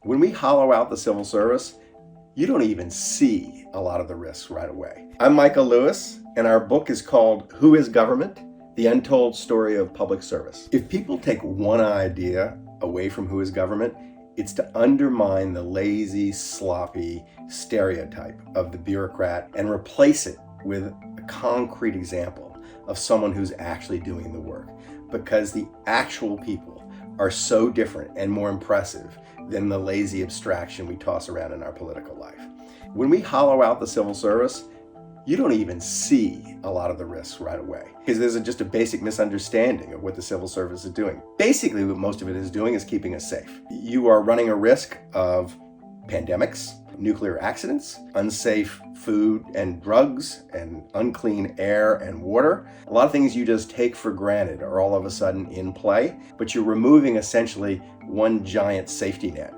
When we hollow out the civil service, you don't even see a lot of the risks right away. I'm Michael Lewis, and our book is called Who is Government? The Untold Story of Public Service. If people take one idea away from who is government, it's to undermine the lazy, sloppy stereotype of the bureaucrat and replace it with a concrete example of someone who's actually doing the work. Because the actual people are so different and more impressive than the lazy abstraction we toss around in our political life. When we hollow out the civil service, you don't even see a lot of the risks right away because there's just a basic misunderstanding of what the civil service is doing. Basically, what most of it is doing is keeping us safe. You are running a risk of pandemics, nuclear accidents, unsafe food and drugs, and unclean air and water. A lot of things you just take for granted are all of a sudden in play, but you're removing essentially one giant safety net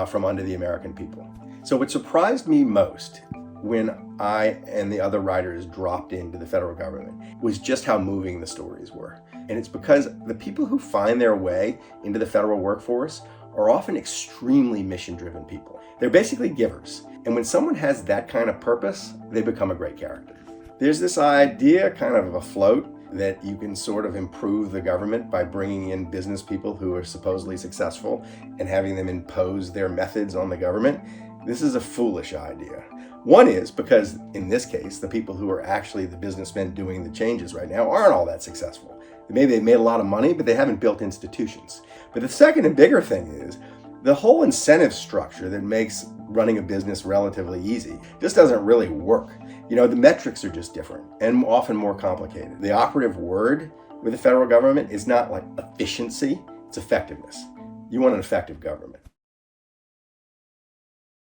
from under the American people. So what surprised me most when I and the other writers dropped into the federal government was just how moving the stories were. And it's because the people who find their way into the federal workforce are often extremely mission-driven people. They're basically givers. And when someone has that kind of purpose, they become a great character. There's this idea kind of afloat that you can sort of improve the government by bringing in business people who are supposedly successful and having them impose their methods on the government. This is a foolish idea. One is because, in this case, the people who are actually the businessmen doing the changes right now aren't all that successful. Maybe they've made a lot of money, but they haven't built institutions. But the second and bigger thing is the whole incentive structure that makes running a business relatively easy just doesn't really work. You know, the metrics are just different and often more complicated. The operative word with the federal government is not like efficiency, it's effectiveness. You want an effective government.